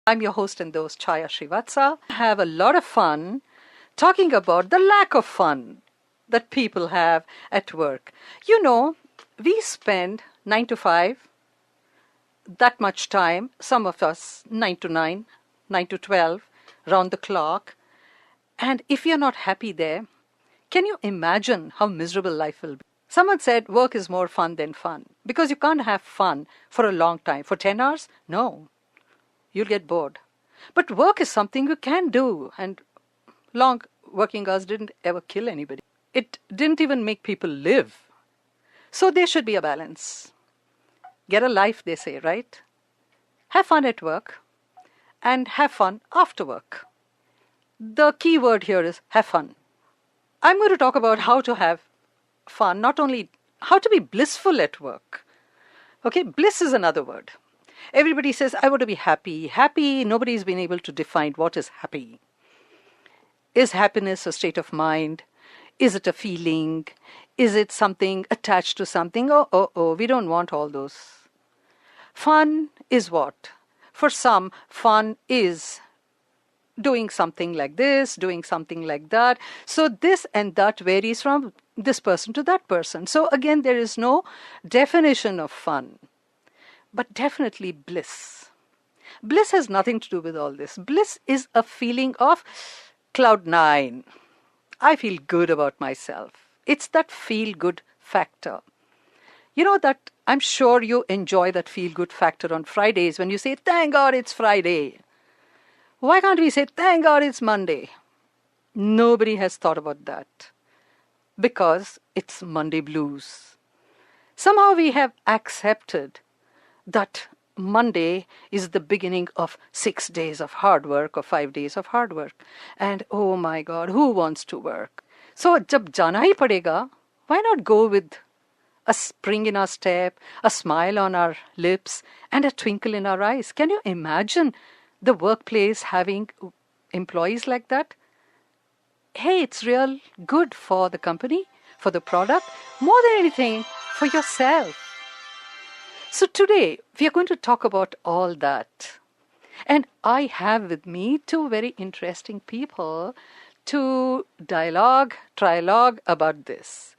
I'm your host and host, Chaya Srivatsa. I have a lot of fun talking about the lack of fun that people have at work. You know, we spend 9 to 5, that much time, some of us 9 to 9, 9 to 12, round the clock. And if you're not happy there, can you imagine how miserable life will be? Someone said work is more fun than fun because you can't have fun for a long time. For 10 hours? No. You'll get bored. But work is something you can do, and long working hours didn't ever kill anybody. It didn't even make people live. So there should be a balance. Get a life, they say, right? Have fun at work and have fun after work. The key word here is have fun. I'm going to talk about how to have fun, not only how to be blissful at work. Okay, bliss is another word. Everybody says, I want to be happy. Happy, nobody's been able to define what is happy. Is happiness a state of mind? Is it a feeling? Is it something attached to something? Oh, we don't want all those. Fun is what? For some, fun is doing something like this, doing something like that. So this and that varies from this person to that person. So again, there is no definition of fun. But definitely bliss. Bliss has nothing to do with all this. Bliss is a feeling of cloud nine. I feel good about myself. It's that feel-good factor. You know that I'm sure you enjoy that feel-good factor on Fridays when you say, thank God it's Friday. Why can't we say, thank God it's Monday? Nobody has thought about that. Because it's Monday blues. Somehow we have accepted that Monday is the beginning of 6 days of hard work or 5 days of hard work. And oh my God, who wants to work? So, jab jana hi padega, why not go with a spring in our step, a smile on our lips, and a twinkle in our eyes? Can you imagine the workplace having employees like that? Hey, it's real good for the company, for the product, more than anything, for yourself. So today, we are going to talk about all that. And I have with me two very interesting people to trialogue about this.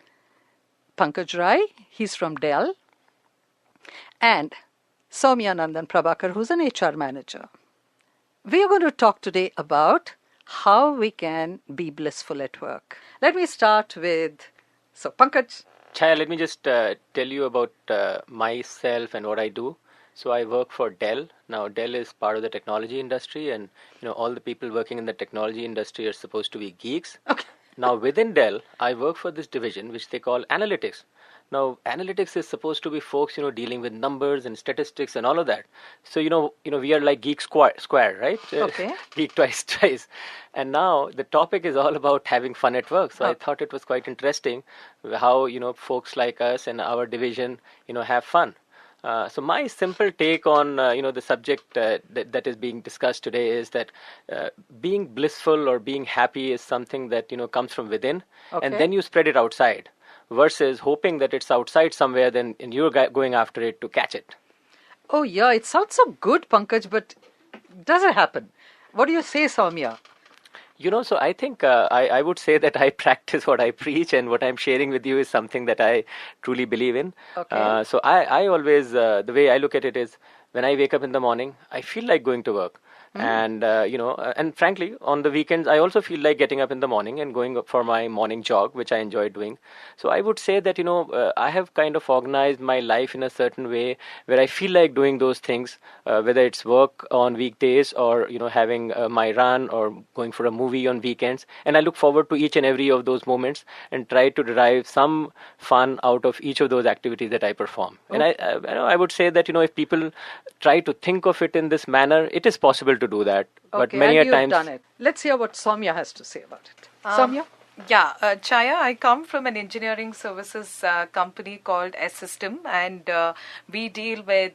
PankajRai, he's from DELL, and Soumya Prabhakar, who's an HR manager. We are going to talk today about how we can be blissful at work. Let me start with, Pankaj. Chaya, let me just tell you about myself and what I do. So I work for DELL. Now, DELL is part of the technology industry, and all the people working in the technology industry are supposed to be geeks. Okay. Now, within DELL, I work for this division which they call analytics. Now, analytics is supposed to be folks, dealing with numbers and statistics and all of that. So, we are like geek square, right? Okay. Geek twice. And now the topic is all about having fun at work. So I thought it was quite interesting how, folks like us and our division, have fun. So my simple take on, the subject that is being discussed today is that being blissful or being happy is something that, comes from within. Okay. And then you spread it outside. Versus hoping that it's outside somewhere, then and you're going after it to catch it. Oh yeah, it sounds so good, Pankaj, but does it happen? What do you say, Soumya? So I think I would say that I practice what I preach, and what I'm sharing with you is something that I truly believe in. Okay. So I always, the way I look at it is, when I wake up in the morning, I feel like going to work. And, and frankly, on the weekends, I also feel like getting up in the morning and going for my morning jog, which I enjoy doing. So I would say that, I have kind of organized my life in a certain way where I feel like doing those things, whether it's work on weekdays or, having my run or going for a movie on weekends. And I look forward to each and every of those moments and try to derive some fun out of each of those activities that I perform. Okay. And I would say that, if people try to think of it in this manner, it is possible to do that. Okay, but many and you've done it. Let's hear what Soumya has to say about it. Soumya? Yeah, Chaya, I come from an engineering services company called S-System, and we deal with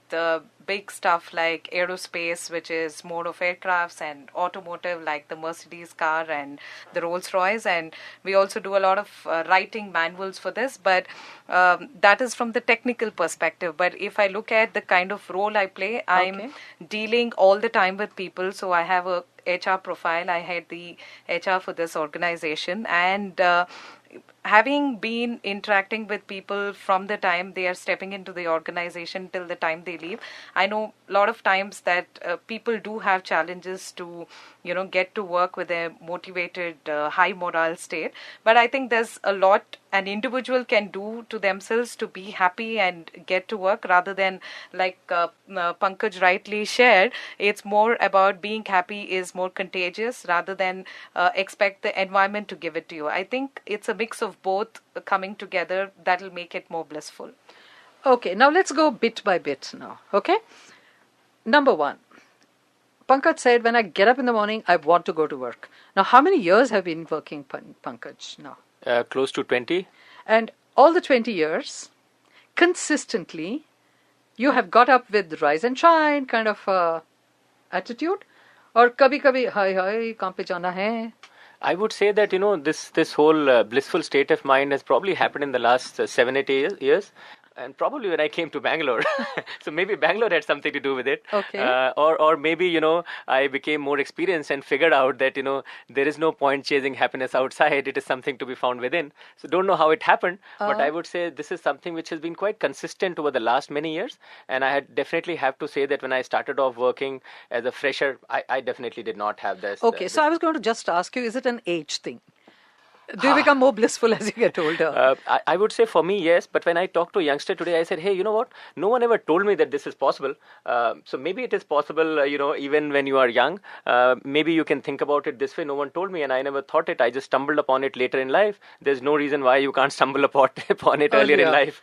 big stuff like aerospace, which is more of aircrafts, and automotive like the Mercedes car and the Rolls Royce. And we also do a lot of writing manuals for this, but that is from the technical perspective. But if I look at the kind of role I play, I'm dealing all the time with people. So I have a HR profile. I had the HR for this organization, and having been interacting with people from the time they are stepping into the organization till the time they leave, I know a lot of times that people do have challenges to, get to work with a motivated, high morale state. But I think there's a lot an individual can do to themselves to be happy and get to work, rather than, like Pankaj rightly shared, it's more about being happy is more contagious rather than expect the environment to give it to you. I think it's a mix of both coming together that'll make it more blissful. Okay, now let's go bit by bit now, okay? Number one, Pankaj said, when I get up in the morning, I want to go to work. Now, how many years have you been working, Pankaj, now? Close to 20. And all the 20 years, consistently, you have got up with rise and shine kind of attitude? Or kabhi, hi, kahan pe jana hai? I would say that, this whole blissful state of mind has probably happened in the last 7-8 years. And probably when I came to Bangalore. So maybe Bangalore had something to do with it. Okay. Or maybe, I became more experienced and figured out that, there is no point chasing happiness outside. It is something to be found within. So don't know how it happened. But I would say this is something which has been quite consistent over the last many years. And I had definitely have to say that when I started off working as a fresher, I definitely did not have this. Okay. So I was going to just ask you, is it an age thing? Do you become more blissful as you get older? I would say for me, yes. But when I talked to a youngster today, I said, hey, you know what? No one ever told me that this is possible. So maybe it is possible, even when you are young. Maybe you can think about it this way. No one told me and I never thought it. I just stumbled upon it later in life. There's no reason why you can't stumble upon it earlier in life.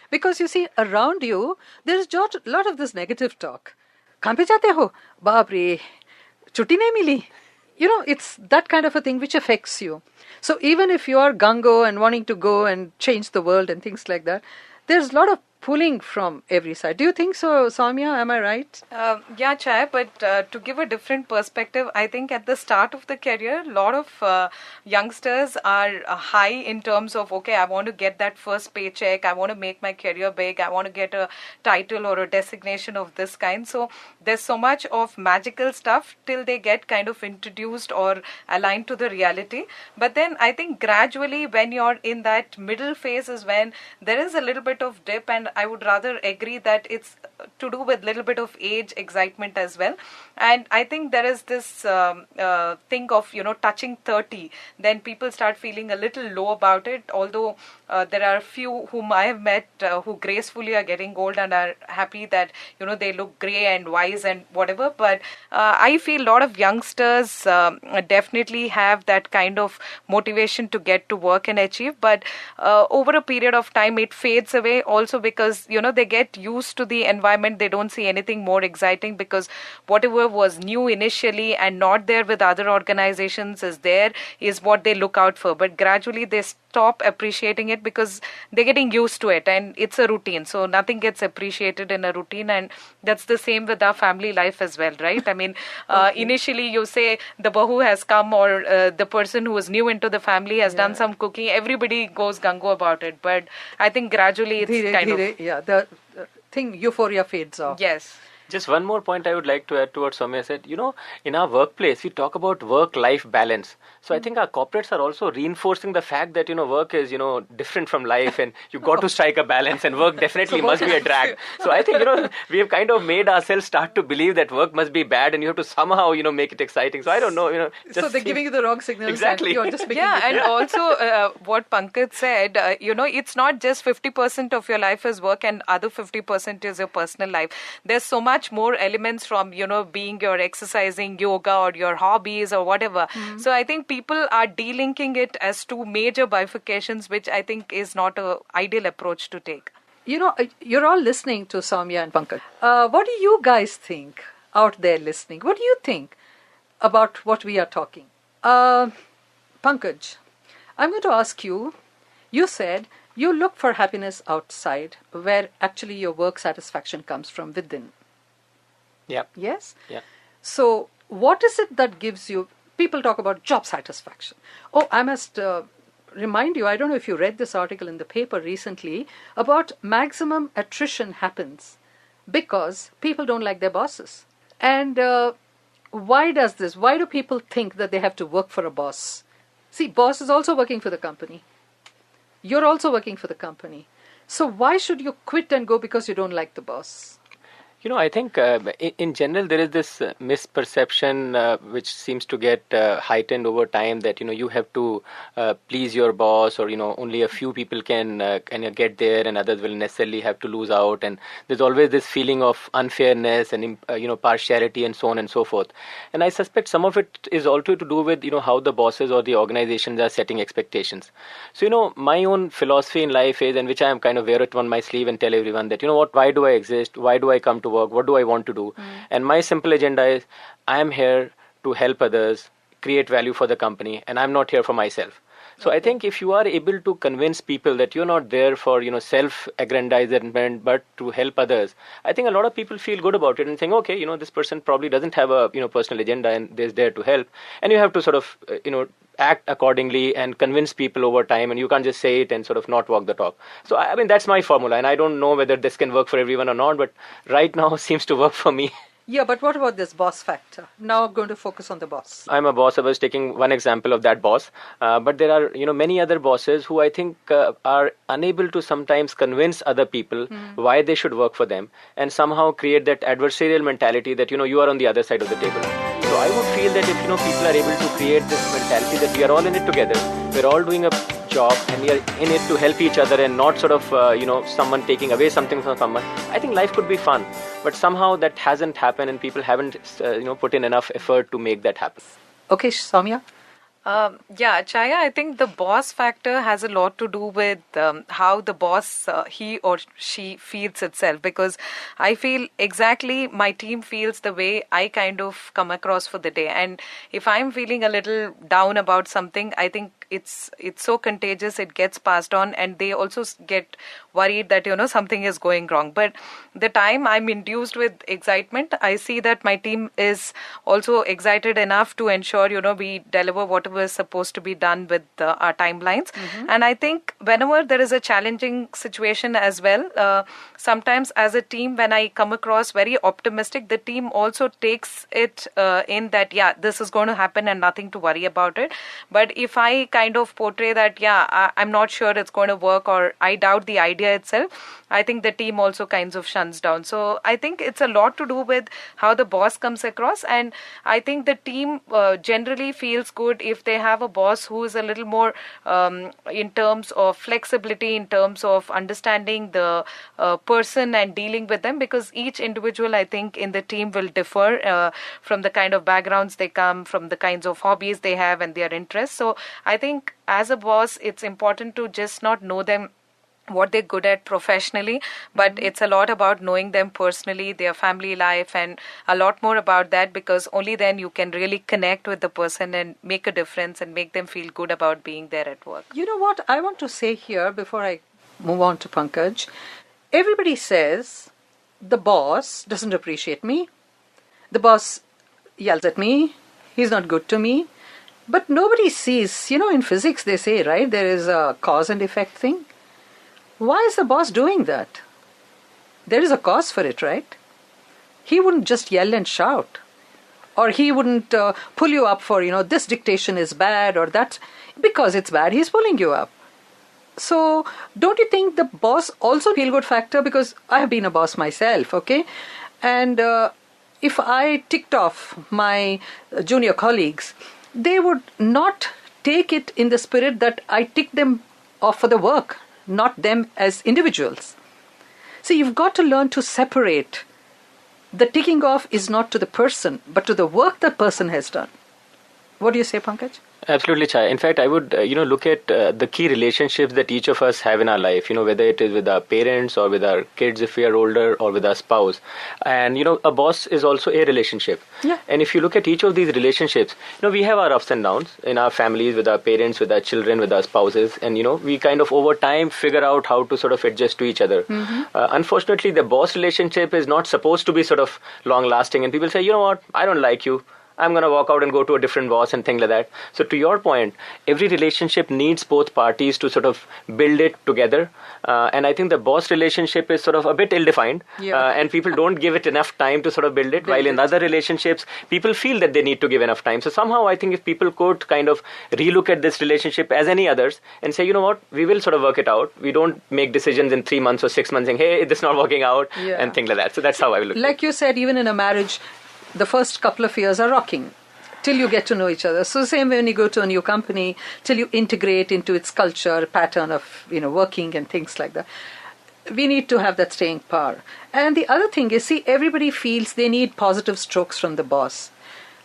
Because you see, around you, there's a lot of this negative talk. Kahan pe jate ho? Baap re, chutti nahi mili. It's that kind of a thing which affects you. So even if you are gung-ho and wanting to go and change the world and things like that, there's a lot of pulling from every side. Do you think so, Soumya? Am I right? Yeah, Chaya, but to give a different perspective, I think at the start of the career, a lot of youngsters are high in terms of, okay, I want to get that first paycheck, I want to make my career big, I want to get a title or a designation of this kind. So there's so much of magical stuff till they get kind of introduced or aligned to the reality. But then I think gradually when you're in that middle phase is when there is a little bit of dip, and I would rather agree that it's to do with a little bit of age, excitement as well. And I think there is this thing of, touching 30, then people start feeling a little low about it. Although there are a few whom I have met who gracefully are getting old and are happy that, they look grey and wise and whatever. But I feel a lot of youngsters definitely have that kind of motivation to get to work and achieve. But over a period of time, it fades away also because, they get used to the environment. They don't see anything more exciting because whatever was new initially and not there with other organizations is what they look out for. But gradually they stop appreciating it because they're getting used to it and it's a routine. So nothing gets appreciated in a routine, and that's the same with our family life as well, right? I mean, initially you say the bahu has come or the person who is new into the family has done some cooking. Everybody goes gung-ho about it. But I think gradually it's kind of... Yeah, the thing, euphoria fades off. Yes. Just one more point I would like to add to what Soumya said. In our workplace, we talk about work-life balance. So I think our corporates are also reinforcing the fact that, work is, different from life and you've got to strike a balance and work definitely must be a drag. So I think, we have kind of made ourselves start to believe that work must be bad and you have to somehow, make it exciting. So I don't know, so they're giving you the wrong signals. Exactly. And you're just and also what Pankaj said, it's not just 50% of your life is work and other 50% is your personal life. There's so much more elements from, being your exercising, yoga or your hobbies or whatever. So I think people are delinking it as two major bifurcations, which I think is not an ideal approach to take. You're all listening to Soumya and Pankaj. What do you guys think out there listening? What do you think about what we are talking? Pankaj, I'm going to ask you, you said you look for happiness outside where actually your work satisfaction comes from within. Yeah. Yes? Yeah. So, what is it that gives you? People talk about job satisfaction. Oh, I must remind you, I don't know if you read this article in the paper recently about maximum attrition happens because people don't like their bosses. And why does this? Why do people think that they have to work for a boss? See, boss is also working for the company. You're also working for the company. So why should you quit and go because you don't like the boss? I think in general there is this misperception which seems to get heightened over time that you have to please your boss, or only a few people can get there and others will necessarily have to lose out, and there's always this feeling of unfairness and partiality and so on and so forth. And I suspect some of it is also to do with how the bosses or the organizations are setting expectations. So my own philosophy in life is, and which I am kind of wear it on my sleeve and tell everyone that why do I exist? Why do I come to work? What do I want to do? And my simple agenda is I am here to help others, create value for the company, and I'm not here for myself. So I think if you are able to convince people that you're not there for self-aggrandizement but to help others, I think a lot of people feel good about it and think, okay, this person probably doesn't have a personal agenda and is there to help. And you have to sort of act accordingly and convince people over time, and you can't just say it and sort of not walk the talk. So I mean that's my formula, and I don't know whether this can work for everyone or not, but right now seems to work for me. Yeah, but what about this boss factor? Now I'm going to focus on the boss. I'm a boss. I was taking one example of that boss. But there are, many other bosses who I think are unable to sometimes convince other people why they should work for them, and somehow create that adversarial mentality that, you are on the other side of the table. So I would feel that if, people are able to create this mentality that we are all in it together, we're all doing a job and we are in it to help each other and not sort of, someone taking away something from someone, I think life could be fun. But somehow that hasn't happened and people haven't, put in enough effort to make that happen. Okay, Soumya? Yeah, Chaya, I think the boss factor has a lot to do with how the boss, he or she feels itself, because I feel exactly my team feels the way I kind of come across for the day. And if I'm feeling a little down about something, I think it's so contagious, it gets passed on, and they also get worried that, something is going wrong. But the time I'm induced with excitement, I see that my team is also excited enough to ensure, we deliver whatever is supposed to be done with our timelines. And I think whenever there is a challenging situation as well, sometimes as a team, when I come across very optimistic, the team also takes it in that, yeah, this is going to happen and nothing to worry about it. But if I kind of portray that, yeah, I'm not sure it's going to work, or I doubt the idea itself, I think the team also kinds of shuns down. So I think it's a lot to do with how the boss comes across. And I think the team generally feels good if they have a boss who is a little more in terms of flexibility, in terms of understanding the person and dealing with them, because each individual, I think, in the team will differ from the kind of backgrounds they come from, the kinds of hobbies they have and their interests. So I think as a boss, it's important to just not know them, what they're good at professionally, but it's a lot about knowing them personally, their family life, and a lot more about that, because only then you can really connect with the person and make a difference and make them feel good about being there at work. You know what I want to say here before I move on to Pankaj? Everybody says the boss doesn't appreciate me. The boss yells at me. He's not good to me. But nobody sees, in physics they say, right, there is a cause and effect thing. Why is the boss doing that? There is a cause for it, right? He wouldn't just yell and shout. Or he wouldn't pull you up for, this dictation is bad, or that. Because it's bad, he's pulling you up. So don't you think the boss also feel-good factor? Because I have been a boss myself, okay? And if I ticked off my junior colleagues, they would not take it in the spirit that I ticked them off for the work, not them as individuals. So you've got to learn to separate. The ticking off is not to the person, but to the work the person has done. What do you say, Pankaj? Absolutely, Chaya. In fact, I would, look at the key relationships that each of us have in our life, whether it is with our parents or with our kids if we are older or with our spouse. And, a boss is also a relationship. Yeah. And if you look at each of these relationships, we have our ups and downs in our families, with our parents, with our children, with our spouses. And, we kind of over time figure out how to sort of adjust to each other. Unfortunately, the boss relationship is not supposed to be sort of long lasting. And people say, you know what, I don't like you. I'm going to walk out and go to a different boss and things like that. So to your point, every relationship needs both parties to sort of build it together. And I think the boss relationship is sort of a bit ill-defined. And people don't give it enough time to sort of build it. While in other relationships, people feel that they need to give enough time. So somehow I think if people could kind of relook at this relationship as any others and say, you know what, we will sort of work it out. We don't make decisions in 3 months or 6 months saying, hey, this is not working out and things like that. So that's how I will look at it. Like you said, even in a marriage, the first couple of years are rocking till you get to know each other. So same way when you go to a new company, till you integrate into its culture, pattern of working and things like that. We need to have that staying power. And the other thing is, see, everybody feels they need positive strokes from the boss.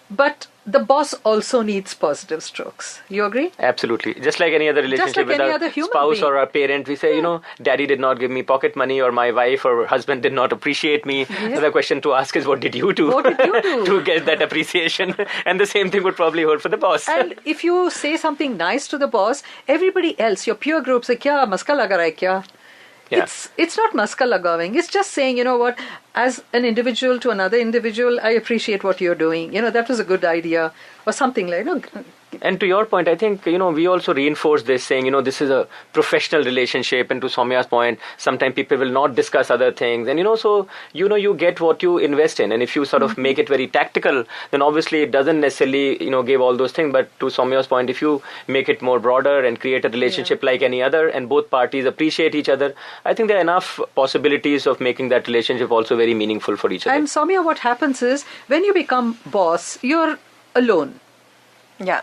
But the boss also needs positive strokes. You agree? Absolutely. Just like any other relationship with our spouse or our parent, we say, daddy did not give me pocket money, or my wife or husband did not appreciate me. Yeah. The question to ask is, what did you do? What did you do? To get that appreciation? And the same thing would probably hold for the boss. And if you say something nice to the boss, everybody else, your peer group, say, kya maska laga raha hai kya? Yeah. It's not maska lagaving. It's just saying, what, as an individual to another individual, I appreciate what you're doing. That was a good idea, or something like. And to your point, I think, we also reinforce this saying, this is a professional relationship. And to Soumya's point, sometimes people will not discuss other things. And, so, you get what you invest in. And if you sort of make it very tactical, then obviously it doesn't necessarily, give all those things. But to Soumya's point, if you make it more broader and create a relationship like any other, and both parties appreciate each other, I think there are enough possibilities of making that relationship also very meaningful for each other. And Soumya, what happens is, when you become boss, you're alone. Yeah.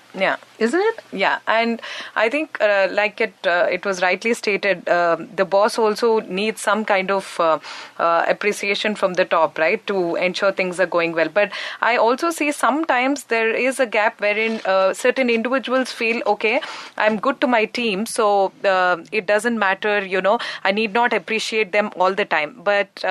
Isn't it? Yeah, and I think like it was rightly stated, the boss also needs some kind of appreciation from the top, right, to ensure things are going well. But I also see sometimes there is a gap wherein certain individuals feel, okay, I'm good to my team, so it doesn't matter, I need not appreciate them all the time. But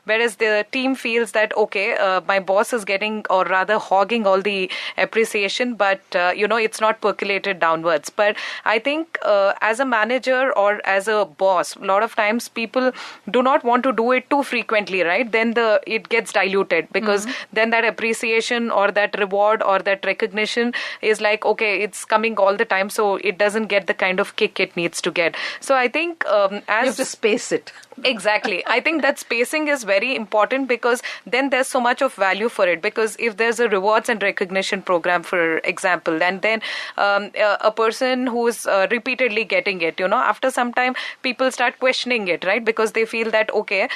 whereas the team feels that, okay, my boss is getting, or rather hogging all the appreciation, but it's not percolated downwards. But I think as a manager or as a boss, a lot of times people do not want to do it too frequently, right? Then it gets diluted, because then that appreciation or that reward or that recognition is like, okay, it's coming all the time, so it doesn't get the kind of kick it needs to get. So I think you have to space it. Exactly. I think that spacing is very important, because then there's so much of value for it. Because if there's a rewards and recognition program, for example, and then a person who's repeatedly getting it, after some time, people start questioning it, right? Because they feel that, okay,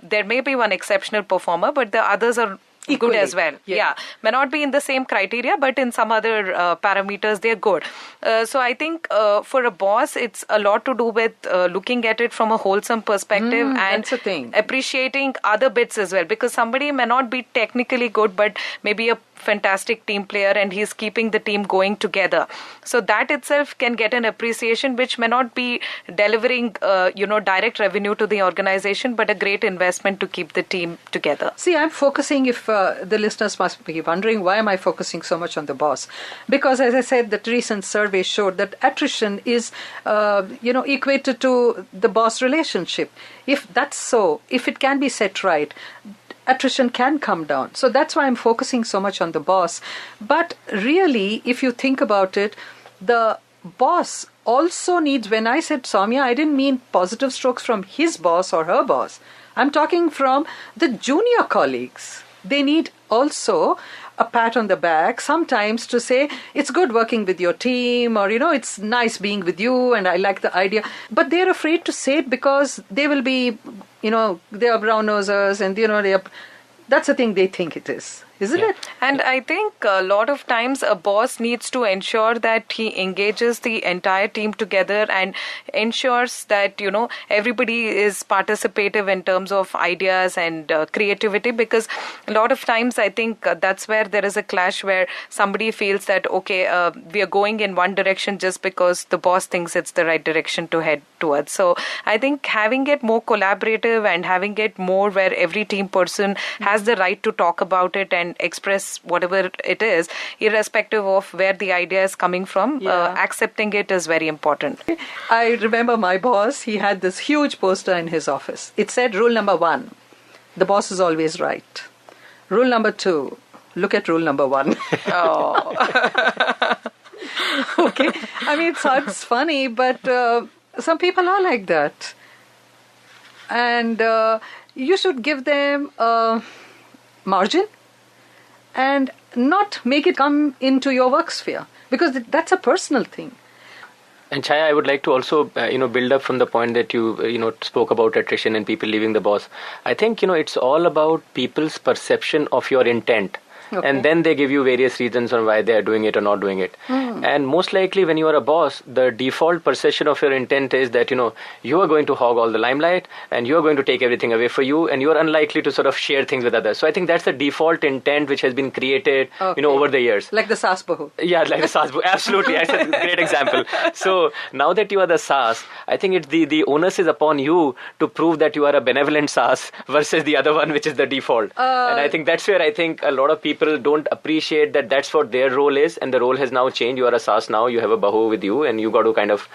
there may be one exceptional performer, but the others are equally good as well. Yeah. May not be in the same criteria, but in some other parameters, they're good. So I think for a boss, it's a lot to do with looking at it from a wholesome perspective and appreciating other bits as well. Because somebody may not be technically good, but maybe a fantastic team player, and he's keeping the team going together. So that itself can get an appreciation, which may not be delivering, direct revenue to the organization, but a great investment to keep the team together. See, I'm focusing, if the listeners must be wondering, why am I focusing so much on the boss? Because as I said, that recent survey showed that attrition is, equated to the boss relationship. If that's so, if it can be set right, attrition can come down. So that's why I'm focusing so much on the boss. But really, if you think about it, the boss also needs, when I said Soumya, I didn't mean positive strokes from his boss or her boss. I'm talking from the junior colleagues. They need also a pat on the back sometimes to say, it's good working with your team, or, it's nice being with you and I like the idea. But they're afraid to say it because they will be, they are brown nosers and, that's the thing they think it is. isn't it? And I think a lot of times a boss needs to ensure that he engages the entire team together and ensures that, everybody is participative in terms of ideas and creativity, because a lot of times I think that's where there is a clash where somebody feels that, okay, we are going in one direction just because the boss thinks it's the right direction to head towards. So I think having it more collaborative and having it more where every team person has the right to talk about it and express whatever it is, irrespective of where the idea is coming from, accepting it is very important. I remember my boss, he had this huge poster in his office. It said, rule number 1, the boss is always right. Rule number 2, look at rule number 1. Oh. Okay. I mean, it sounds funny, but some people are like that. And you should give them a margin and not make it come into your work sphere, because that's a personal thing. And Chaya, I would like to also, build up from the point that you spoke about attrition and people leaving the boss. I think, it's all about people's perception of your intent. Okay. And then they give you various reasons on why they are doing it or not doing it. And most likely when you are a boss, the default perception of your intent is that, you are going to hog all the limelight and you are going to take everything away for you and you are unlikely to sort of share things with others. So I think that's the default intent which has been created, over the years. Like the Saas Bahu. Yeah, like the Saas Bahu. Absolutely. That's a great example. So now that you are the Saas, I think it's the onus is upon you to prove that you are a benevolent Saas versus the other one, which is the default. And I think that's where I think a lot of people don't appreciate that that's what their role is, and the role has now changed. You are a Saas now, you have a Bahu with you, and you got to kind of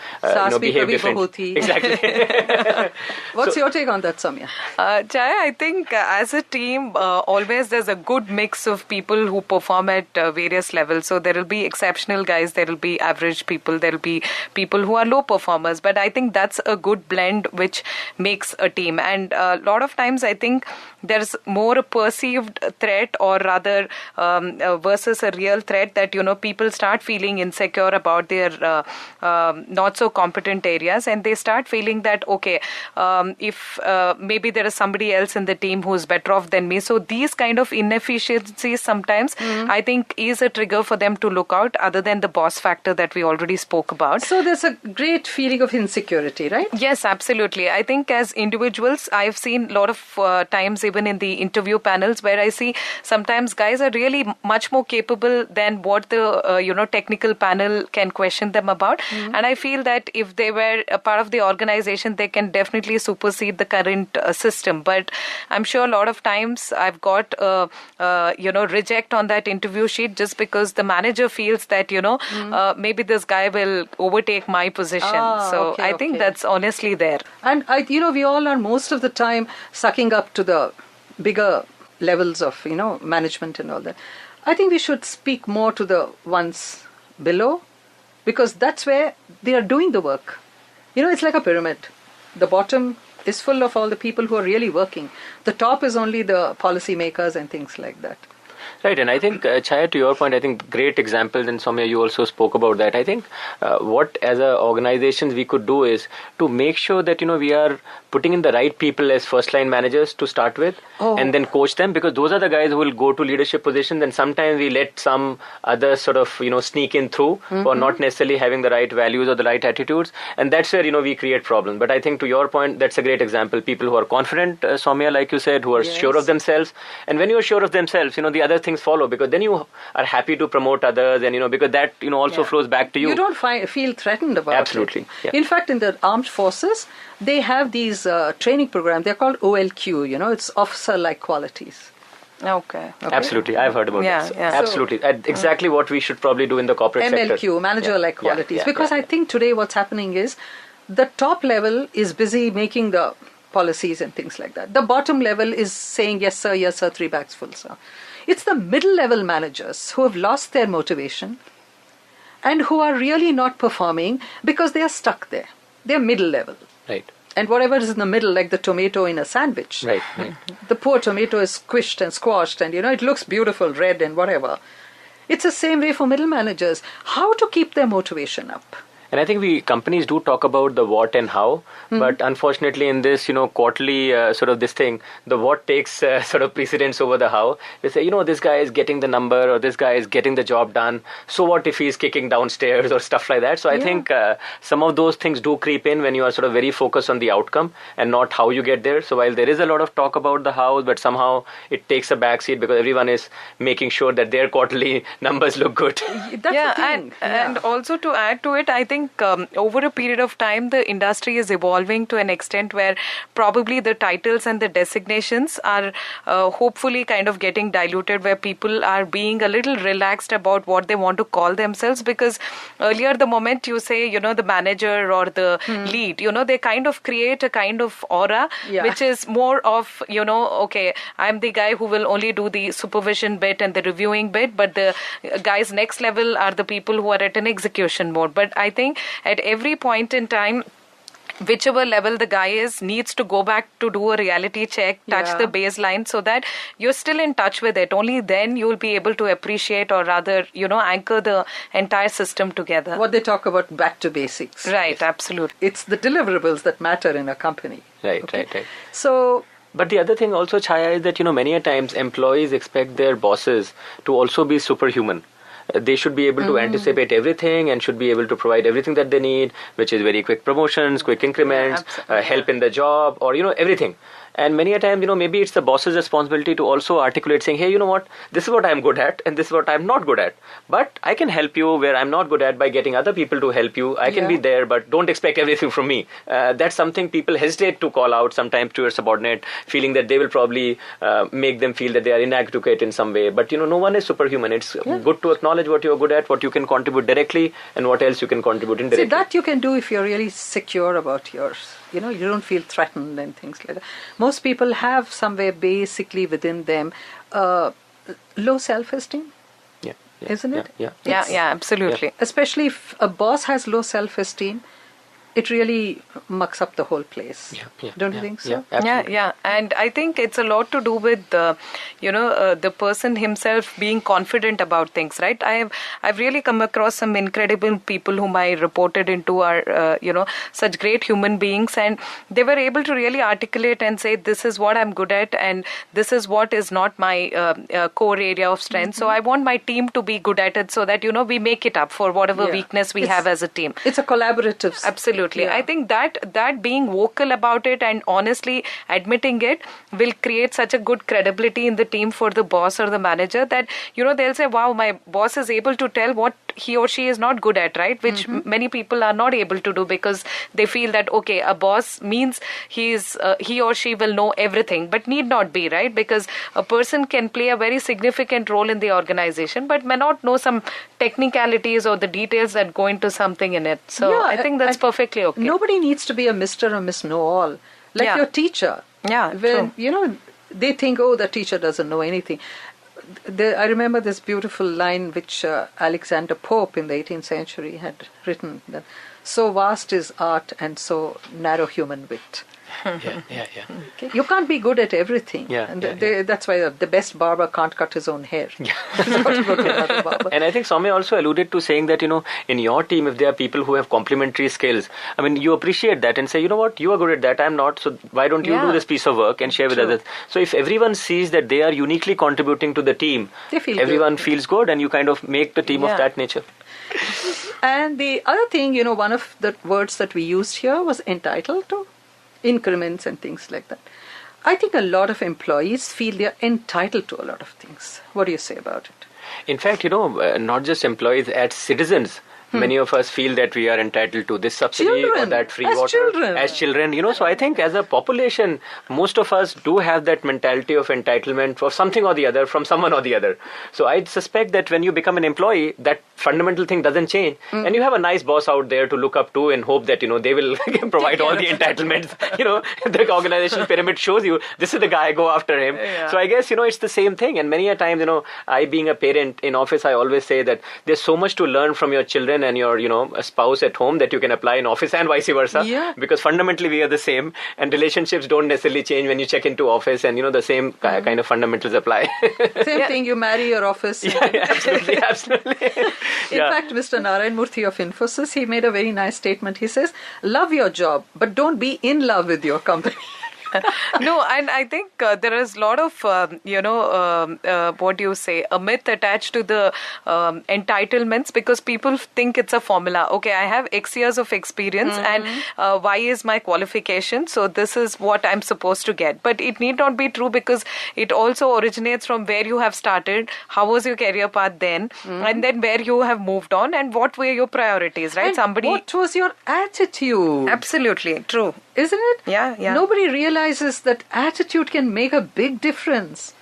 behave differently. Exactly. What's your take on that, Soumya? Chaya, I think as a team, always there's a good mix of people who perform at various levels. So there will be exceptional guys, there will be average people, there will be people who are low performers. But I think that's a good blend which makes a team. And a lot of times I think there's more a perceived threat, or rather versus a real threat, that people start feeling insecure about their not so competent areas, and they start feeling that if maybe there is somebody else in the team who's better off than me. So these kind of inefficiencies sometimes I think is a trigger for them to look out, other than the boss factor that we already spoke about. So there's a great feeling of insecurity, right? Yes, absolutely. I think as individuals, I've seen a lot of times even in the interview panels where I see sometimes guys are really much more capable than what the technical panel can question them about. And I feel that if they were a part of the organization, they can definitely supersede the current system. But I'm sure a lot of times I've got reject on that interview sheet just because the manager feels that maybe this guy will overtake my position. I think that's honestly there. And we all are most of the time sucking up to the bigger levels of management and all that. I think we should speak more to the ones below, because that's where they are doing the work. It's like a pyramid. The bottom is full of all the people who are really working. The top is only the policy makers and things like that. Right, and I think, Chaya, to your point, I think great examples, and Soumya, you also spoke about that. I think what as organizations we could do is to make sure that, we are putting in the right people as first-line managers to start with, and then coach them, because those are the guys who will go to leadership positions, and sometimes we let some others sort of, sneak in through or not necessarily having the right values or the right attitudes, and that's where, we create problems. But I think to your point, that's a great example. People who are confident, Soumya, like you said, who are sure of themselves, and when you are sure of themselves, the other things follow, because then you are happy to promote others, and because that also flows back to you. You don't feel threatened about Absolutely. it. Yeah. In fact, in the armed forces, they have these training programs. They're called OLQ. It's officer-like qualities. Okay. Absolutely, I've heard about that. Yeah. Absolutely, exactly what we should probably do in the corporate sector. MLQ, manager-like qualities. Because I think today what's happening is the top level is busy making the policies and things like that. The bottom level is saying yes sir, 3 bags full sir. It's the middle level managers who have lost their motivation and who are really not performing because they are stuck there. They're middle level. Right. And whatever is in the middle, like the tomato in a sandwich. Right. The poor tomato is squished and squashed and, it looks beautiful, red and whatever. It's the same way for middle managers. How to keep their motivation up? And I think companies do talk about the what and how, but unfortunately in this, quarterly sort of this thing, the what takes sort of precedence over the how. They say, this guy is getting the number or this guy is getting the job done. So what if he's kicking downstairs or stuff like that? So I think some of those things do creep in when you are sort of very focused on the outcome and not how you get there. So while there is a lot of talk about the how, but somehow it takes a backseat because everyone is making sure that their quarterly numbers look good. That's the thing. And also to add to it, I think over a period of time, the industry is evolving to an extent where probably the titles and the designations are hopefully kind of getting diluted, where people are being a little relaxed about what they want to call themselves. Because earlier, the moment you say, the manager or the lead, they kind of create a kind of aura, which is more of, okay, I'm the guy who will only do the supervision bit and the reviewing bit, but the guys next level are the people who are at an execution mode. But I think at every point in time, whichever level the guy is, needs to go back to do a reality check, touch the baseline, so that you're still in touch with it. Only then you'll be able to appreciate, or rather, anchor the entire system together. What they talk about, back to basics. Right, absolutely. It's the deliverables that matter in a company. Right. So... But the other thing also, Chaya, is that, many a times employees expect their bosses to also be superhuman. They should be able to anticipate everything and should be able to provide everything that they need, which is very quick promotions, quick increments, help in the job, or, everything. And many a time, maybe it's the boss's responsibility to also articulate saying, hey, you know what, this is what I'm good at and this is what I'm not good at. But I can help you where I'm not good at by getting other people to help you. I can be there, but don't expect everything from me. That's something people hesitate to call out sometimes to your subordinate, feeling that they will probably make them feel that they are inadequate in some way. But, no one is superhuman. It's good to acknowledge what you're good at, what you can contribute directly, and what else you can contribute indirectly. See, that you can do if you're really secure about yours. You don't feel threatened and things like that. Most people have somewhere basically within them low self-esteem. Isn't it? Yeah, absolutely. Especially if a boss has low self-esteem, it really mucks up the whole place. Don't you think so? Yeah. And I think it's a lot to do with the person himself being confident about things, right? I've really come across some incredible people whom I reported into are such great human beings, and they were able to really articulate and say, this is what I'm good at and this is what is not my core area of strength. So I want my team to be good at it, so that we make it up for whatever weakness we have as a team. It's a collaborative. Absolutely. I think that being vocal about it and honestly admitting it will create such a good credibility in the team for the boss or the manager that, they'll say, wow, my boss is able to tell what he or she is not good at, right? Which many people are not able to do because they feel that, okay, a boss means he or she will know everything, but need not be, right? Because a person can play a very significant role in the organization, but may not know some technicalities or the details that go into something in it. So I think that's perfectly okay. Nobody needs to be a Mr. or Miss Know-all. Like your teacher. Yeah, when, they think, oh, the teacher doesn't know anything. I remember this beautiful line which Alexander Pope in the 18th century had written, that so vast is art and so narrow human wit. Okay. You can't be good at everything. That's why the best barber can't cut his own hair. And I think Soumya also alluded to saying that, in your team, if there are people who have complementary skills, I mean, you appreciate that and say, you know what, you are good at that, I'm not, so why don't you do this piece of work and share with others? So if everyone sees that they are uniquely contributing to the team, everyone feels good, and you kind of make the team of that nature. And the other thing, one of the words that we used here was entitled to. Increments and things like that. I think a lot of employees feel they are entitled to a lot of things. What do you say about it? In fact, not just employees, as citizens, many of us feel that we are entitled to this subsidy or that free water as children. So I think as a population, most of us do have that mentality of entitlement for something or the other from someone or the other. So I suspect that when you become an employee, that fundamental thing doesn't change, and you have a nice boss out there to look up to and hope that they will provide all the entitlements. The organization pyramid shows you this is the guy, go after him. So I guess it's the same thing. And many a time, I being a parent in office, I always say that there's so much to learn from your children children and your, a spouse at home that you can apply in office and vice versa. Yeah. Because fundamentally we are the same, and relationships don't necessarily change when you check into office, and the same kind of fundamentals apply. Same thing, you marry your office. Absolutely. In fact, Mr. Narayan Murthy of Infosys, he made a very nice statement. He says, love your job, but don't be in love with your company. No, and I think there is a lot of, what do you say, a myth attached to the entitlements, because people think it's a formula. Okay, I have X years of experience and Y is my qualification, so this is what I'm supposed to get. But it need not be true, because it also originates from where you have started, how was your career path then, and then where you have moved on, and what were your priorities, right? And what was your attitude? Absolutely, true. Isn't it? Yeah. Nobody realizes that attitude can make a big difference.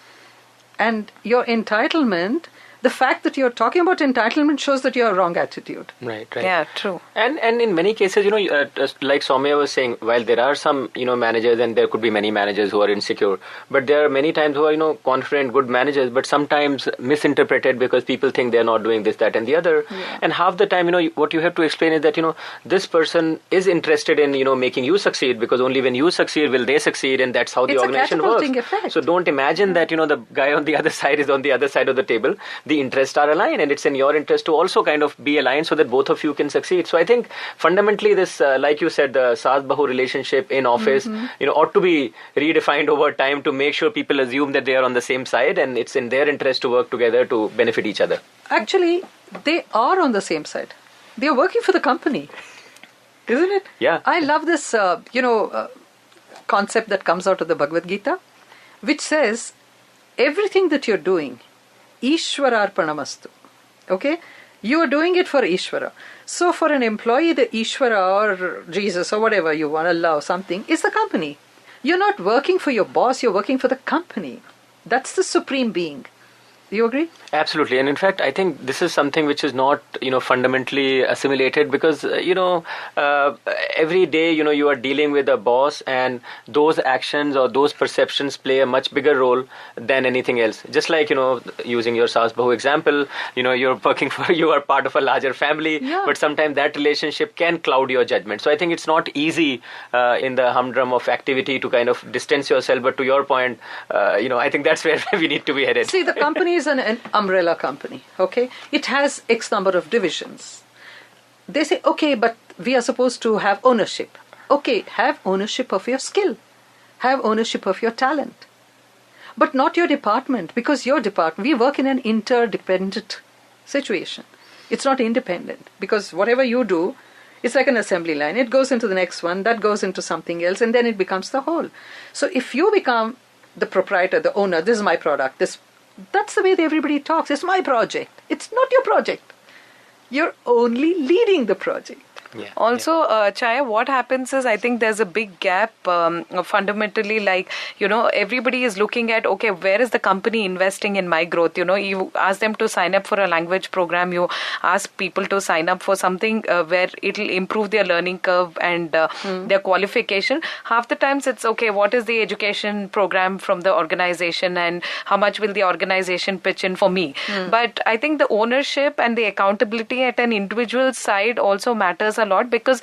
And your entitlement, the fact that you're talking about entitlement shows that you have a wrong attitude. Right. Yeah, true. And in many cases, like Soumya was saying, while there are some, managers, and there could be many managers who are insecure, but there are many times who are, confident, good managers, but sometimes misinterpreted because people think they're not doing this, that, and the other. Yeah. And half the time, what you have to explain is that, this person is interested in, making you succeed, because only when you succeed will they succeed, and that's how the organization works. It's a catapulting effect. So don't imagine that, the guy on the other side is on the other side of the table. The interests are aligned, and it's in your interest to also kind of be aligned so that both of you can succeed. So I think fundamentally this, like you said, the Saas-Bahu relationship in office, ought to be redefined over time to make sure people assume that they are on the same side, and it's in their interest to work together to benefit each other. Actually, they are on the same side. They are working for the company. Isn't it? Yeah. I love this, concept that comes out of the Bhagavad Gita, which says, everything that you're doing, Ishwara Arpanamastu. Okay? You are doing it for Ishwara. So for an employee, the Ishwara or Jesus or whatever you want, Allah or something, is the company. You're not working for your boss, you're working for the company. That's the supreme being. Do you agree? Absolutely. And in fact, I think this is something which is not, fundamentally assimilated, because, every day, you are dealing with a boss, and those actions or those perceptions play a much bigger role than anything else. Just like, using your Saas-Bahu example, you're working for, you are part of a larger family, but sometimes that relationship can cloud your judgment. So I think it's not easy in the humdrum of activity to kind of distance yourself. But to your point, I think that's where we need to be headed. See, the company is an umbrella company, okay? It has X number of divisions. They say, okay, but we are supposed to have ownership. Okay, have ownership of your skill. Have ownership of your talent. But not your department, because your department, we work in an interdependent situation. It's not independent, because whatever you do, it's like an assembly line. It goes into the next one, that goes into something else, and then it becomes the whole. So if you become the proprietor, the owner, this is my product, that's the way that everybody talks. It's my project. It's not your project. You're only leading the project. Yeah. Also, Chaya, what happens is, I think there's a big gap fundamentally, like, everybody is looking at, okay, where is the company investing in my growth? You ask them to sign up for a language program, you ask people to sign up for something where it'll improve their learning curve and their qualification. Half the times it's, okay, what is the education program from the organization and how much will the organization pitch in for me? But I think the ownership and the accountability at an individual side also matters a lot, because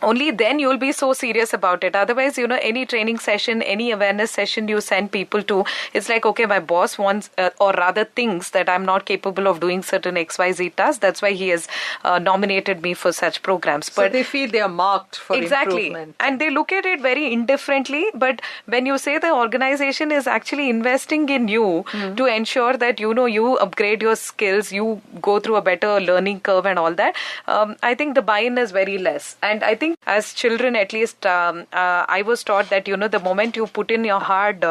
only then you'll be so serious about it. Otherwise, any training session, any awareness session you send people to, it's like, okay, my boss wants, or rather thinks that I'm not capable of doing certain XYZ tasks. That's why he has nominated me for such programs. But so they feel they are marked for improvement. And they look at it very indifferently. But when you say the organization is actually investing in you to ensure that, you upgrade your skills, you go through a better learning curve and all that, I think the buy-in is very less. And I think as children, at least, I was taught that, the moment you put in your hard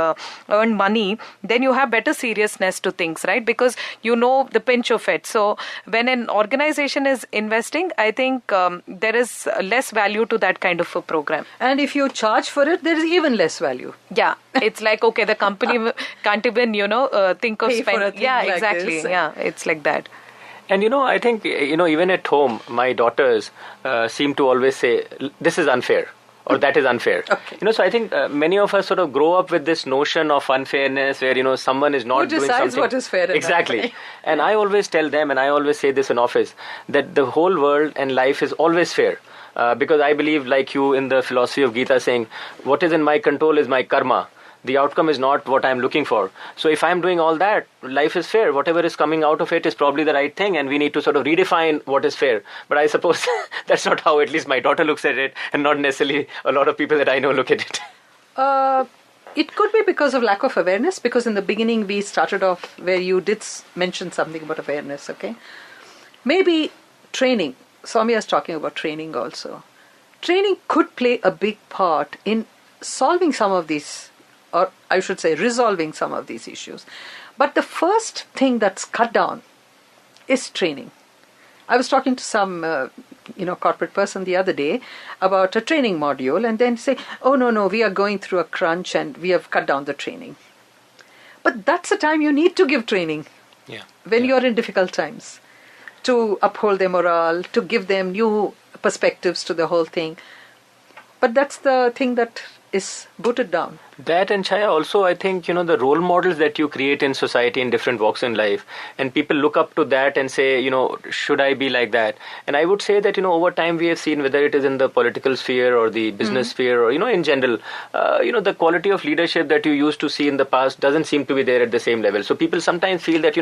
earned money, then you have better seriousness to things, right? Because the pinch of it. So when an organization is investing, I think there is less value to that kind of a program. And if you charge for it, there is even less value. Yeah. It's like, okay, the company can't even, think of pay spending. For a thing yeah, like exactly. This. Yeah, it's like that. And I think, even at home, my daughters seem to always say, this is unfair. or that is unfair. Okay. So I think many of us sort of grow up with this notion of unfairness where, someone is not doing something. Who decides what is fair enough? Exactly. And I always tell them, and I always say this in office, that the whole world and life is always fair. Because I believe, like you, in the philosophy of Gita, saying, what is in my control is my karma. The outcome is not what I'm looking for. So if I'm doing all that, life is fair. Whatever is coming out of it is probably the right thing, and we need to sort of redefine what is fair. But I suppose that's not how at least my daughter looks at it, and not necessarily a lot of people that I know look at it. It could be because of lack of awareness, because in the beginning we started off where you did mention something about awareness, okay? Maybe training. Soumya is talking about training also. Training could play a big part in solving some of these, or I should say resolving some of these issues. But the first thing that's cut down is training. I was talking to some corporate person the other day about a training module, and then say, oh no, we are going through a crunch and we have cut down the training. But that's the time you need to give training. When you're in difficult times, to uphold their morale, to give them new perspectives to the whole thing. But that's the thing that is booted down. That, and Chaya, also I think, the role models that you create in society in different walks in life, and people look up to that and say, should I be like that? And I would say that, over time we have seen, whether it is in the political sphere or the business sphere or, in general, the quality of leadership that you used to see in the past doesn't seem to be there at the same level. So people sometimes feel that,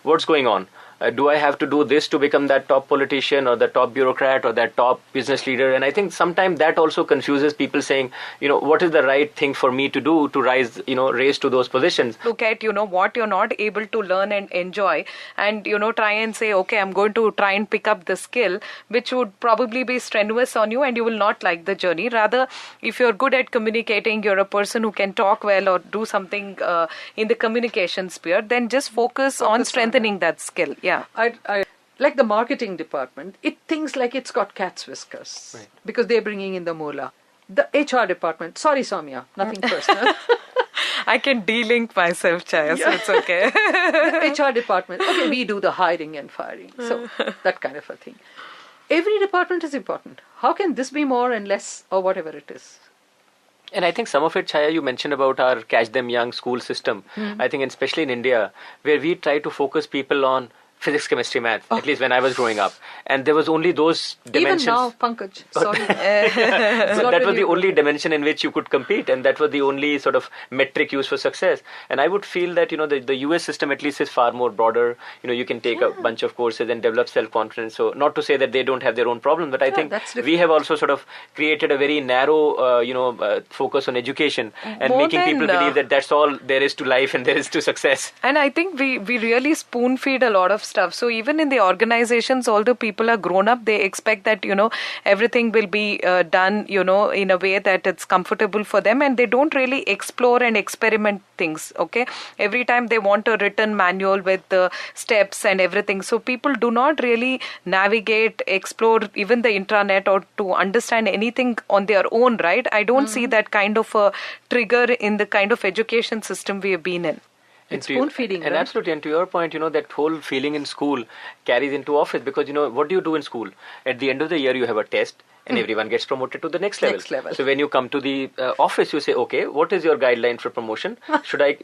what's going on? Do I have to do this to become that top politician or the top bureaucrat or that top business leader? And I think sometimes that also confuses people, saying, what is the right thing for me to do to raise to those positions? Look at, what you're not able to learn and enjoy, and, try and say, okay, I'm going to try and pick up the skill, which would probably be strenuous on you and you will not like the journey. Rather, if you're good at communicating, you're a person who can talk well or do something in the communication sphere, then just focus on strengthening that skill. Yeah. I like the marketing department. It thinks like it's got cat's whiskers, right, because they're bringing in the moolah. The HR department. Sorry, Soumya, nothing personal. I can de-link myself, Chaya, so it's okay. The HR department. Okay, we do the hiring and firing. So that kind of a thing. Every department is important. How can this be more and less, or whatever it is? And I think some of it, Chaya, you mentioned about our Catch Them Young school system. I think, especially in India, where we try to focus people on physics, chemistry, math, at least when I was growing up. And there was only those dimensions. Even now, Pankaj, sorry. So that was the only dimension in which you could compete, and that was the only sort of metric used for success. And I would feel that, the US system at least is far more broader. You can take a bunch of courses and develop self-confidence. So not to say that they don't have their own problems, but I think we have also sort of created a very narrow, focus on education and more making people believe that that's all there is to life and there is to success. And I think we really spoon feed a lot of stuff. So even in the organizations, although people are grown up, they expect that, everything will be done, in a way that it's comfortable for them, and they don't really explore and experiment things, okay? Every time they want a written manual with the steps and everything. So people do not really navigate, explore even the intranet or to understand anything on their own, right? I don't see that kind of a trigger in the kind of education system we have been in. It's spoon feeding, and right? Absolutely. And to your point, that whole feeling in school carries into office, because, what do you do in school? At the end of the year, you have a test, and everyone gets promoted to the next level. So when you come to the office, you say, okay, what is your guideline for promotion?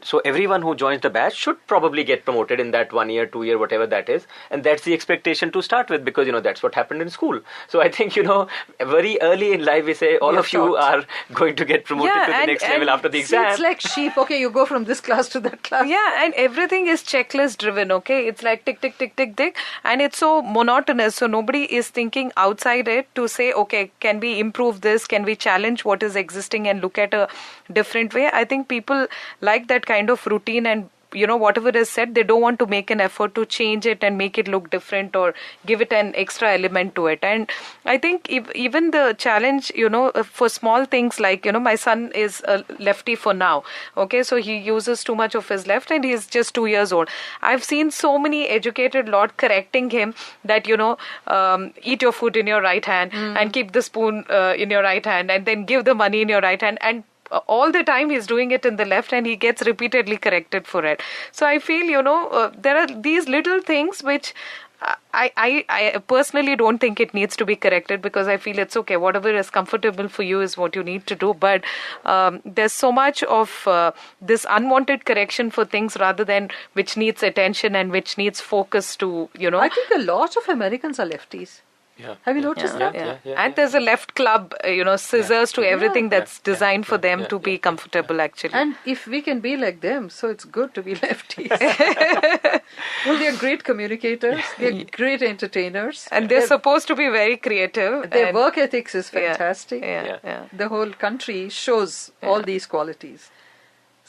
So everyone who joins the batch should probably get promoted in that 1 year, 2 year, whatever that is. And that's the expectation to start with, because, that's what happened in school. So I think, very early in life, we say, all of you are going to get promoted to the next level after the exam. It's like sheep. Okay, you go from this class to that class. Yeah, and everything is checklist driven, okay? It's like tick, tick, tick, tick, tick. And it's so monotonous. So nobody is thinking outside it to say, okay, can we improve this? Can we challenge what is existing and look at a different way? I think people like that kind of routine, and whatever is said, they don't want to make an effort to change it and make it look different or give it an extra element to it. And I think even the challenge, for small things like, my son is a lefty for now. Okay, so he uses too much of his left and he's just 2 years old. I've seen so many educated lot correcting him that, eat your food in your right hand and keep the spoon in your right hand, and then give the money in your right hand, and all the time he's doing it in the left, and he gets repeatedly corrected for it. So I feel, there are these little things which I personally don't think it needs to be corrected, because I feel it's okay. Whatever is comfortable for you is what you need to do. But there's so much of this unwanted correction for things rather than which needs attention and which needs focus to, I think a lot of Americans are lefties. Yeah. Have you noticed that? Yeah. And there's a left club, scissors to everything that's designed for them to be comfortable, actually. And if we can be like them, so it's good to be lefties. Well, they're great communicators, they're great entertainers. And they're supposed to be very creative. Their and work ethics is fantastic. Yeah. The whole country shows all these qualities.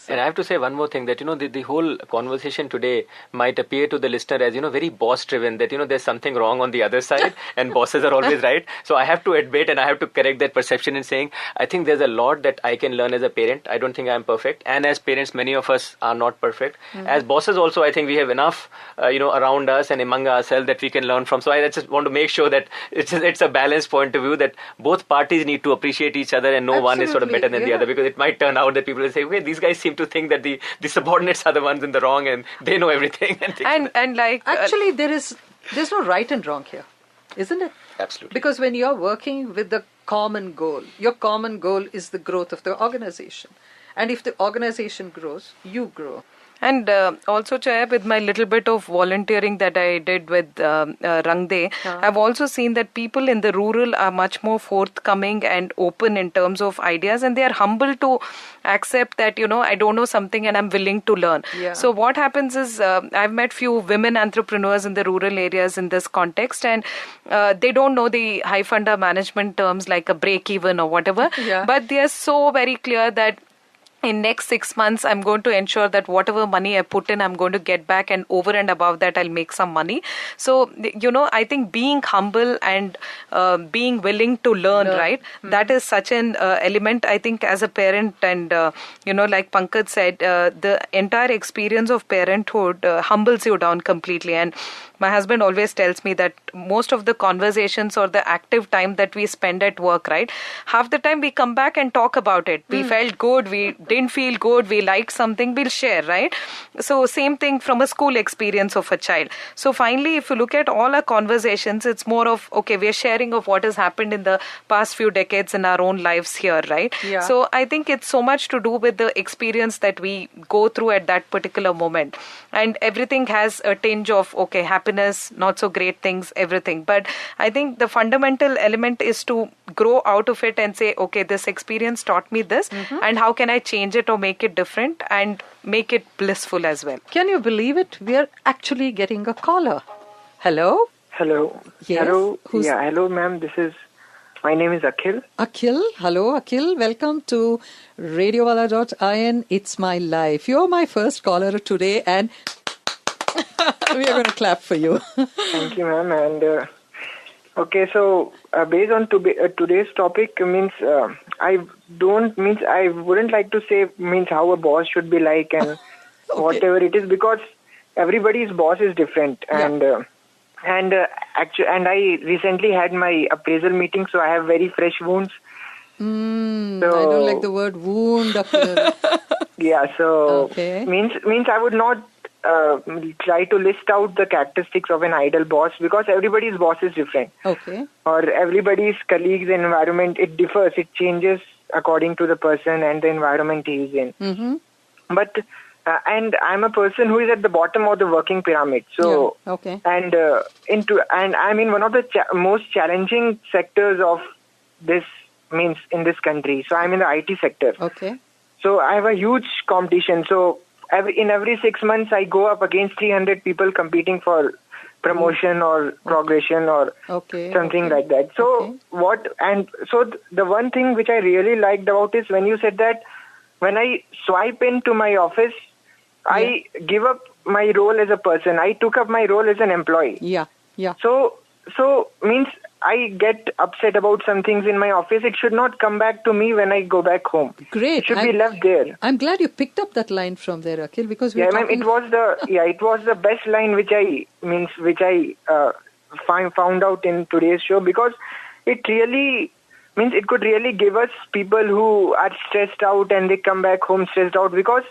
And I have to say one more thing, that, the whole conversation today might appear to the listener as, very boss driven, that, there's something wrong on the other side and bosses are always right. So I have to admit and I have to correct that perception in saying, I think there's a lot that I can learn as a parent. I don't think I'm perfect. And as parents, many of us are not perfect. As bosses also, I think we have enough, around us and among ourselves that we can learn from. So I just want to make sure that it's a balanced point of view, that both parties need to appreciate each other and no one is sort of better than the other, because it might turn out that people will say, okay, these guys seem to think that the subordinates are the ones in the wrong and they know everything. And like... Actually, there's no right and wrong here, isn't it? Absolutely. Because when you're working with the common goal, your common goal is the growth of the organization. And if the organization grows, you grow. And also, Chaya, with my little bit of volunteering that I did with Rangde, I've also seen that people in the rural are much more forthcoming and open in terms of ideas, and they are humble to accept that, I don't know something and I'm willing to learn. Yeah. So what happens is, I've met few women entrepreneurs in the rural areas in this context, and they don't know the high funder management terms like a break even or whatever, but they are so very clear that in next 6 months, I'm going to ensure that whatever money I put in, I'm going to get back, and over and above that, I'll make some money. So, I think being humble and being willing to learn, right? That is such an element, I think, as a parent. And, like Pankaj said, the entire experience of parenthood humbles you down completely. And my husband always tells me that most of the conversations or the active time that we spend at work, right? Half the time we come back and talk about it. We felt good, we didn't feel good, we liked something, we'll share, right? So same thing from a school experience of a child. So finally, if you look at all our conversations, it's more of, okay, we're sharing of what has happened in the past few decades in our own lives here, right? Yeah. So I think it's so much to do with the experience that we go through at that particular moment. And everything has a tinge of, okay, happiness, not so great things, everything. But I think the fundamental element is to grow out of it and say, okay, this experience taught me this, and how can I change it or make it different and make it blissful as well. Can you believe it? We are actually getting a caller. Hello? Hello. Yes. Hello. Who's... Yeah, hello, ma'am. My name is Akhil. Akhil. Hello, Akhil. Welcome to radiowala.in. It's my life. You're my first caller today, and we are going to clap for you. Thank you, ma'am. And okay, so based on today's topic, I wouldn't like to say how a boss should be like and whatever it is, because everybody's boss is different. Yeah. And I recently had my appraisal meeting, so I have very fresh wounds. I don't like the word wound. Yeah, so okay. means I would not try to list out the characteristics of an ideal boss, because everybody's boss is different. Okay. Or everybody's colleagues and environment, it differs. It changes according to the person and the environment he is in. Mm-hmm. But and I'm a person who is at the bottom of the working pyramid. So okay. And I'm in one of the most challenging sectors of this in this country. So I'm in the IT sector. Okay. So I have a huge competition. So every 6 months I go up against 300 people competing for promotion or progression or something like that. So the one thing which I really liked about is when you said that when I swipe into my office, I give up my role as a person. I took up my role as an employee. Yeah. So means I get upset about some things in my office. It should not come back to me when I go back home. Great. It should be left there. I'm glad you picked up that line from there, Akhil, because it was the best line which I found out in today's show, because it really it could really give us people who are stressed out and they come back home stressed out, because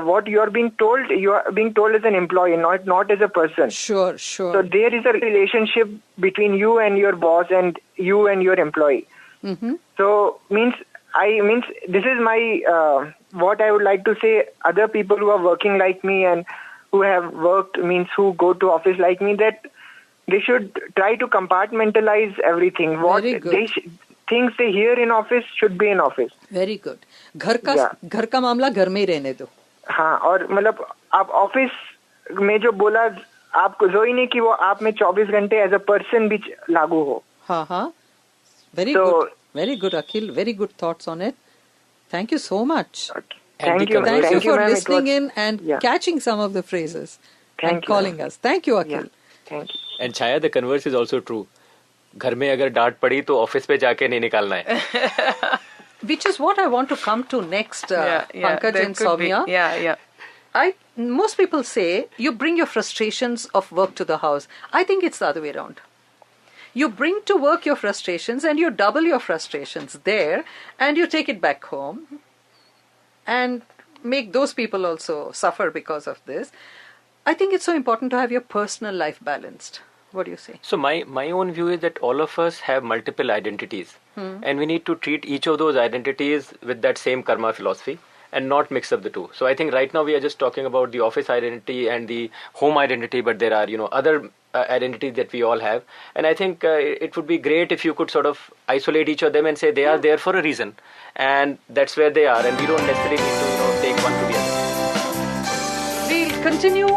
what you are being told. You are being told as an employee, not as a person. Sure. So there is a relationship between you and your boss and you and your employee. Mm-hmm. So means this is my what I would like to say. Other people who are working like me and who have worked, who go to office like me, that they should try to compartmentalize everything. What things they hear in office should be in office. Very good. घर का मामला घर में ही रहने दो. हाँ, और मतलब आप ऑफिस में जो बोला, आपको जरूरी नहीं कि वो आप में 24 घंटे एज अ पर्सन भी लागू हो. हाँ. Very good, Akhil. Very good thoughts on it. Thank you so much. Okay. Thank you for listening in and catching some of the phrases and calling us. Thank you, Akhil. Yeah. Thank you. And Chaya, the converse is also true. घर में अगर डांट पड़ी तो office पे जाके नहीं निकालना है. Which is what I want to come to next, Pankaj and Soumya. Most people say you bring your frustrations of work to the house. I think it's the other way around. You bring to work your frustrations and you double your frustrations there and you take it back home and make those people also suffer because of this. I think it's so important to have your personal life balanced. What do you say? So my own view is that all of us have multiple identities and we need to treat each of those identities with that same karma philosophy and not mix up the two. So I think right now we are just talking about the office identity and the home identity, but there are, other identities that we all have. And I think it would be great if you could sort of isolate each of them and say they are there for a reason and that's where they are and we don't necessarily need to, take one to the other. We'll continue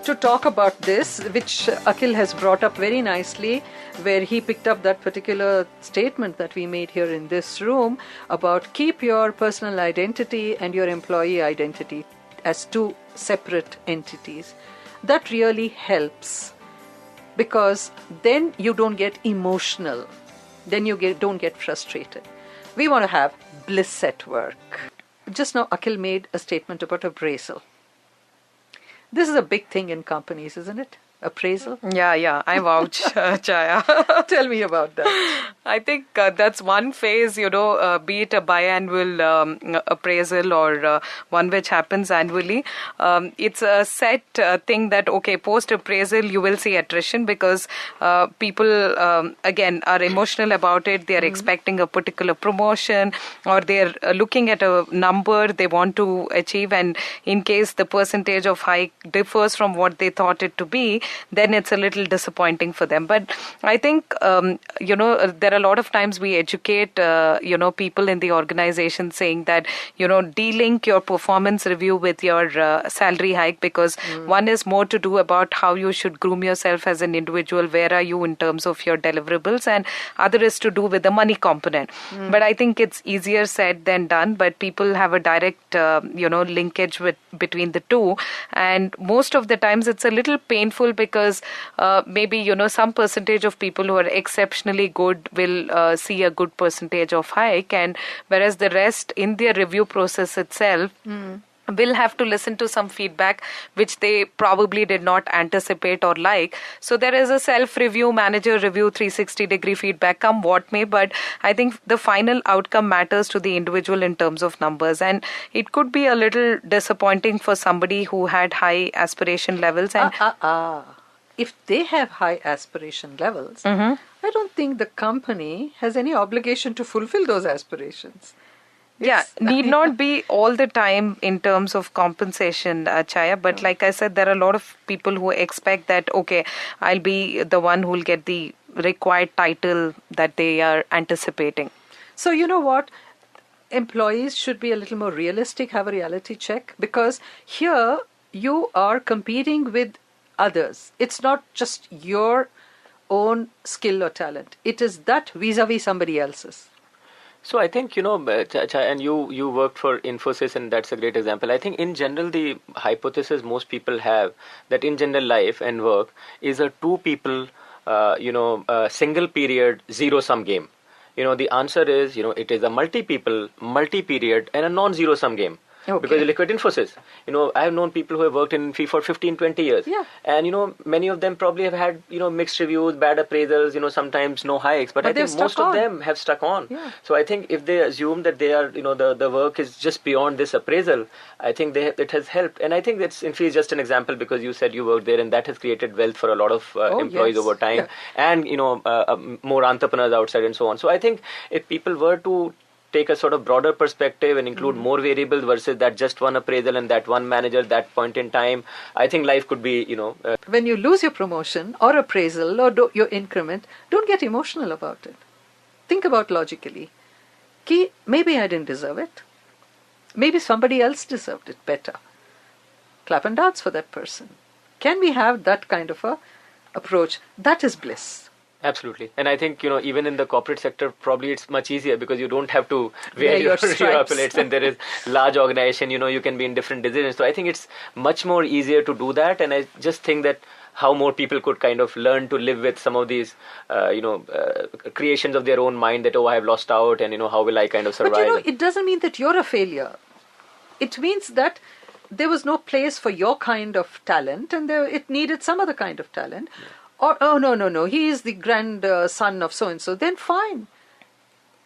to talk about this, which Akhil has brought up very nicely, where he picked up that particular statement that we made here in this room about keep your personal identity and your employee identity as two separate entities. That really helps because then you don't get emotional, then you don't get frustrated. We want to have bliss at work. Just now Akhil made a statement about appraisal. This is a big thing in companies, isn't it? Appraisal? Yeah, I vouch, Chaya. Tell me about that. I think that's one phase, be it a biannual appraisal or one which happens annually. It's a set thing that, post-appraisal you will see attrition because people, again, are emotional about it. They are expecting a particular promotion or they're looking at a number they want to achieve, and in case the percentage of hike differs from what they thought it to be, then it's a little disappointing for them. But I think, there are a lot of times we educate, people in the organization saying that, de-link your performance review with your salary hike because one is more to do about how you should groom yourself as an individual, where are you in terms of your deliverables, and other is to do with the money component. But I think it's easier said than done, but people have a direct, linkage between the two. And most of the times it's a little painful because maybe, some percentage of people who are exceptionally good will see a good percentage of hike, and whereas the rest in their review process itself will have to listen to some feedback which they probably did not anticipate or like. So there is a self-review, manager review, 360-degree feedback, come what may, but I think the final outcome matters to the individual in terms of numbers, and it could be a little disappointing for somebody who had high aspiration levels. And if they have high aspiration levels, I don't think the company has any obligation to fulfill those aspirations. Need not be all the time in terms of compensation, Chaya. But like I said, there are a lot of people who expect that, I'll be the one who will get the required title that they are anticipating. So you know what? Employees should be a little more realistic, have a reality check, because here you are competing with others. It's not just your own skill or talent. It is that vis-a-vis somebody else's. So I think, and you worked for Infosys, and that's a great example. I think in general, the hypothesis most people have that in general life and work is a two people, single period, zero sum game. The answer is, it is a multi-people, multi-period and a non-zero sum game. Because you look at Infosys. I have known people who have worked in for 15, 20 years. Yeah. And, many of them probably have had, mixed reviews, bad appraisals, sometimes no hikes. But I think most of them have stuck on. Yeah. So I think if they assume that they are, the work is just beyond this appraisal, I think it has helped. And I think that's Infosys just an example because you said you worked there and that has created wealth for a lot of employees over time. Yeah. And, more entrepreneurs outside and so on. So I think if people were to take a sort of broader perspective and include more variables versus that just one appraisal and that one manager at that point in time, I think life could be, When you lose your promotion or appraisal or your increment, don't get emotional about it. Think about logically. Maybe I didn't deserve it. Maybe somebody else deserved it better. Clap and dance for that person. Can we have that kind of a approach? That is bliss. Absolutely. And I think, even in the corporate sector, probably it's much easier because you don't have to wear your accolades and there is large organization, you can be in different decisions. So I think it's much more easier to do that. And I just think that how more people could kind of learn to live with some of these, creations of their own mind that, I have lost out and, how will I kind of survive? But, it doesn't mean that you're a failure. It means that there was no place for your kind of talent and it needed some other kind of talent. Yeah. Or, no, he is the grandson of so-and-so, then fine.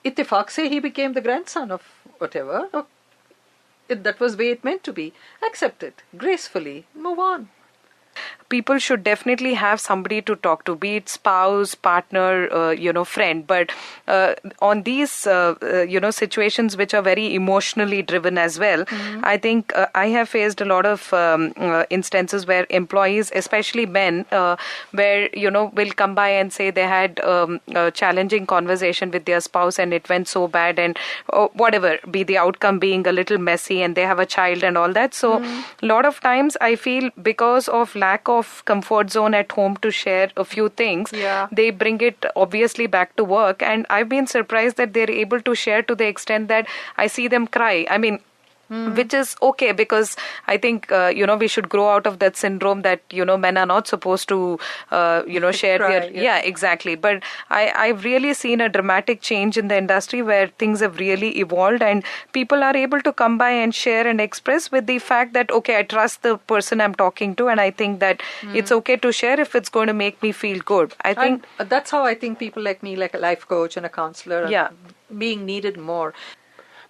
Ittifaq say he became the grandson of whatever. That was the way it meant to be. Accept it gracefully, move on. People should definitely have somebody to talk to, be it spouse, partner, friend. But on these, situations which are very emotionally driven as well, I think I have faced a lot of instances where employees, especially men, where, will come by and say they had a challenging conversation with their spouse and it went so bad and whatever, be the outcome being a little messy and they have a child and all that. So a lot of times I feel because of lack of comfort zone at home to share a few things, they bring it obviously back to work. And I've been surprised that they're able to share to the extent that I see them cry. I mean, which is okay because I think, we should grow out of that syndrome that, men are not supposed to, share cry, their... exactly. But I've really seen a dramatic change in the industry where things have really evolved and people are able to come by and share and express with the fact that, okay, I trust the person I'm talking to and I think that it's okay to share if it's going to make me feel good. I think that's how I think people like me, like a life coach and a counselor, are being needed more.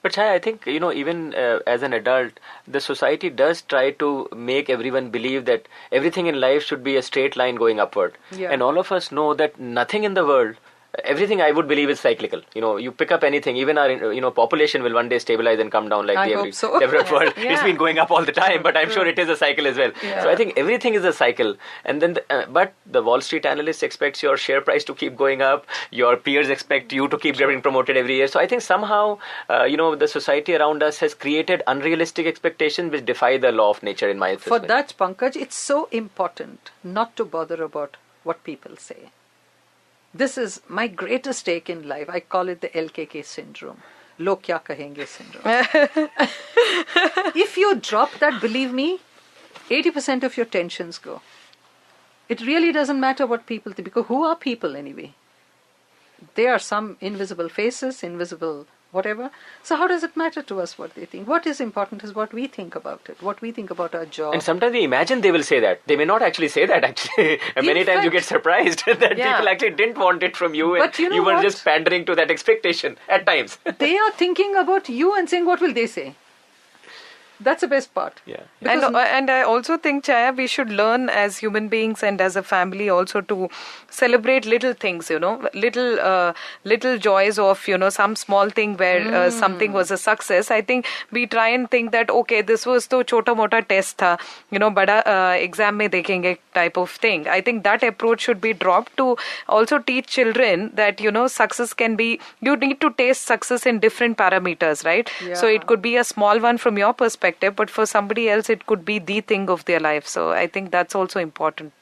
But Chaya, I think, even as an adult, the society does try to make everyone believe that everything in life should be a straight line going upward. Yeah. And all of us know that nothing in the world, everything I would believe is cyclical. You pick up anything, even our, population will one day stabilize and come down like the developed world. It's been going up all the time, but I'm sure it is a cycle as well. Yeah. So I think everything is a cycle. And then, but the Wall Street analyst expects your share price to keep going up. Your peers expect you to keep getting promoted every year. So I think somehow, the society around us has created unrealistic expectations which defy the law of nature in my perspective. For that, Pankaj, it's so important not to bother about what people say. This is my greatest stake in life. I call it the LKK syndrome. Log kya kahenge syndrome. If you drop that, believe me, 80% of your tensions go. It really doesn't matter what people think, because who are people anyway? They are some invisible faces, invisible whatever. So how does it matter to us what they think? What is important is what we think about it, what we think about our job. And sometimes we imagine they will say that. They may not actually say that actually. And many times you get surprised that people actually didn't want it from you and you were just pandering to that expectation at times. They are thinking about you and saying, what will they say? That's the best part. Yeah. And I also think, Chaya, we should learn as human beings and as a family also to celebrate little things, little joys of, some small thing where something was a success. I think we try and think that, okay, this was to chota mota test tha, bada exam mein dekhenge type of thing. I think that approach should be dropped to also teach children that, success can be, you need to taste success in different parameters, right? Yeah. So it could be a small one from your perspective, but for somebody else, it could be the thing of their life. So I think that's also important.